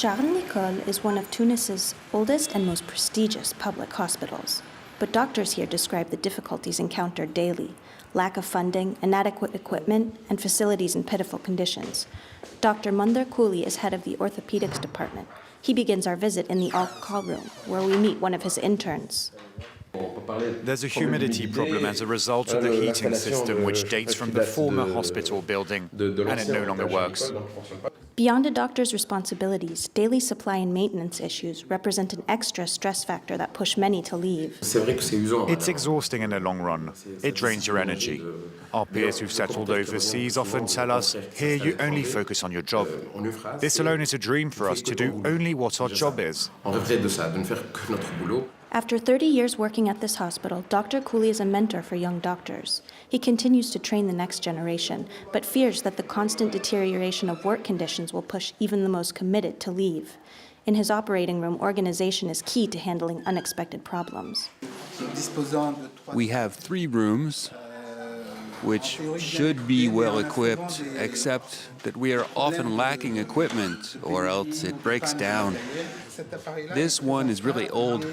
Charles Nicolle is one of Tunis's oldest and most prestigious public hospitals. But doctors here describe the difficulties encountered daily: lack of funding, inadequate equipment, and facilities in pitiful conditions. Dr. MONDHER KOOLI is head of the orthopedics department. He begins our visit in the all-call room, where we meet one of his interns. There's a humidity problem as a result of the heating system, which dates from the former hospital building, and it no longer works. Beyond a doctor's responsibilities, daily supply and maintenance issues represent an extra stress factor that push many to leave. It's exhausting in the long run. It drains your energy. Our peers who've settled overseas often tell us, here you only focus on your job. This alone is a dream for us, to do only what our job is. After 30 years working at this hospital, Dr. KOOLI is a mentor for young doctors. He continues to train the next generation, but fears that the constant deterioration of work conditions will push even the most committed to leave. In his operating room, organization is key to handling unexpected problems. We have 3 rooms, which should be well equipped, except that we are often lacking equipment, or else it breaks down. This one is really old.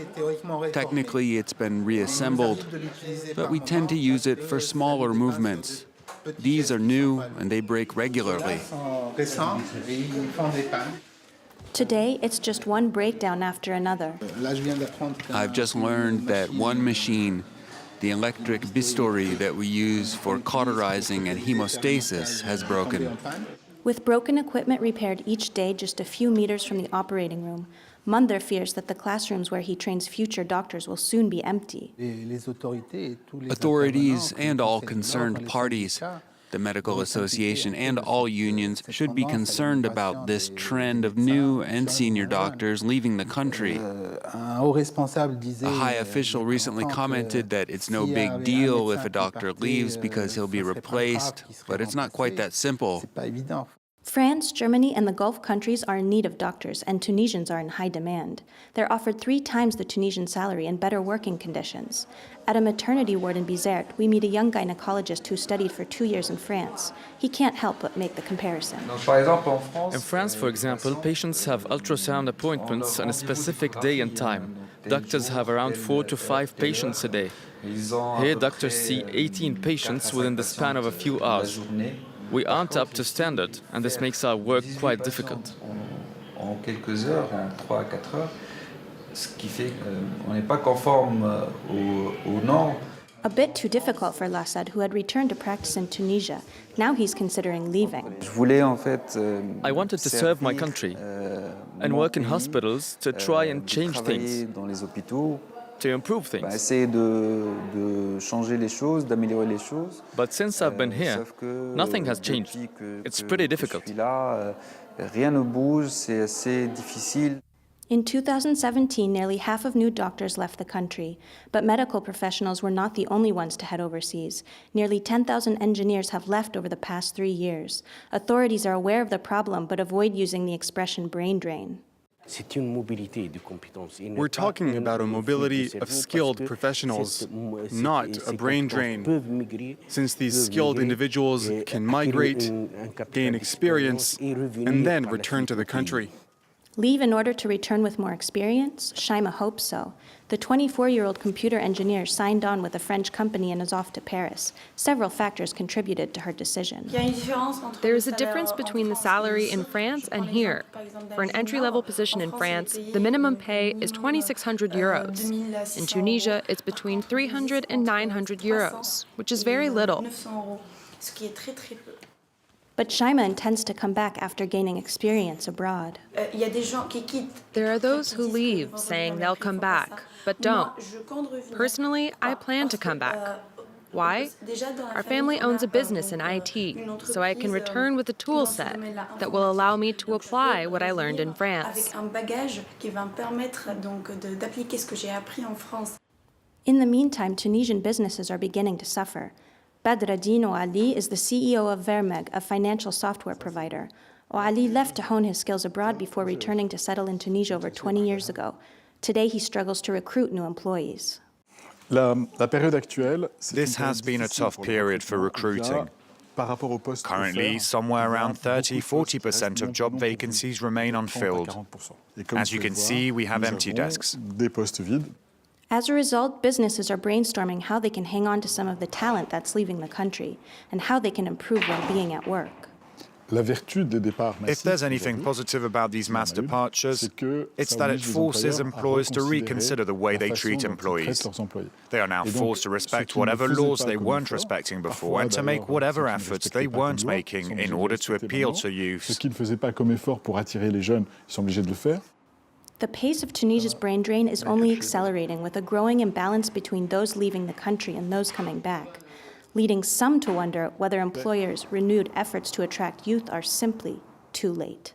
Technically, it's been reassembled, but we tend to use it for smaller movements. These are new, and they break regularly. Today, it's just one breakdown after another. I've just learned that one machine, the electric bistoury that we use for cauterizing and hemostasis, has broken. With broken equipment repaired each day just a few meters from the operating room, MONDHER fears that the classrooms where he trains future doctors will soon be empty. Authorities and all concerned parties, the Medical Association and all unions, should be concerned about this trend of new and senior doctors leaving the country. A high official recently commented that it's no big deal if a doctor leaves because he'll be replaced, but it's not quite that simple. France, Germany, and the Gulf countries are in need of doctors, and Tunisians are in high demand. They're offered 3 times the Tunisian salary and better working conditions. At a maternity ward in Bizerte, we meet a young gynecologist who studied for 2 years in France. He can't help but make the comparison. In France, for example, patients have ultrasound appointments on a specific day and time. Doctors have around 4 to 5 patients a day. Here, doctors see 18 patients within the span of a few hours. We aren't up to standard, and this makes our work quite difficult. A bit too difficult for LASSAD, who had returned to practice in Tunisia. Now he's considering leaving. I wanted to serve my country and work in hospitals to try and change things, to improve things. But since I've been here, nothing has changed. It's pretty difficult. In 2017, nearly half of new doctors left the country, but medical professionals were not the only ones to head overseas. Nearly 10,000 engineers have left over the past 3 years. Authorities are aware of the problem, but avoid using the expression brain drain. We're talking about a mobility of skilled professionals, not a brain drain, since these skilled individuals can migrate, gain experience, and then return to the country. Leave in order to return with more experience? Shaima hopes so. The 24-year-old computer engineer signed on with a French company and is off to Paris. Several factors contributed to her decision. There is a difference between the salary in France and here. For an entry-level position in France, the minimum pay is 2,600 euros. In Tunisia, it's between 300 and 900 euros, which is very little. But Shaima intends to come back after gaining experience abroad. There are those who leave, saying they'll come back, but don't. Personally, I plan to come back. Why? Our family owns a business in IT, so I can return with a tool set that will allow me to apply what I learned in France. In the meantime, Tunisian businesses are beginning to suffer. Badreddine Ouali is the CEO of ZARRAMI, a financial software provider. Ouali left to hone his skills abroad before returning to settle in Tunisia over 20 years ago. Today, he struggles to recruit new employees. This has been a tough period for recruiting. Currently, somewhere around 30–40% of job vacancies remain unfilled. As you can see, we have empty desks. As a result, businesses are brainstorming how they can hang on to some of the talent that's leaving the country and how they can improve well-being at work. If there's anything positive about these mass departures, it's that it forces employers to reconsider the way they treat employees. They are now forced to respect whatever laws they weren't respecting before and to make whatever efforts they weren't making in order to appeal to youth. The pace of Tunisia's brain drain is only accelerating, with a growing imbalance between those leaving the country and those coming back, leading some to wonder whether employers' renewed efforts to attract youth are simply too late.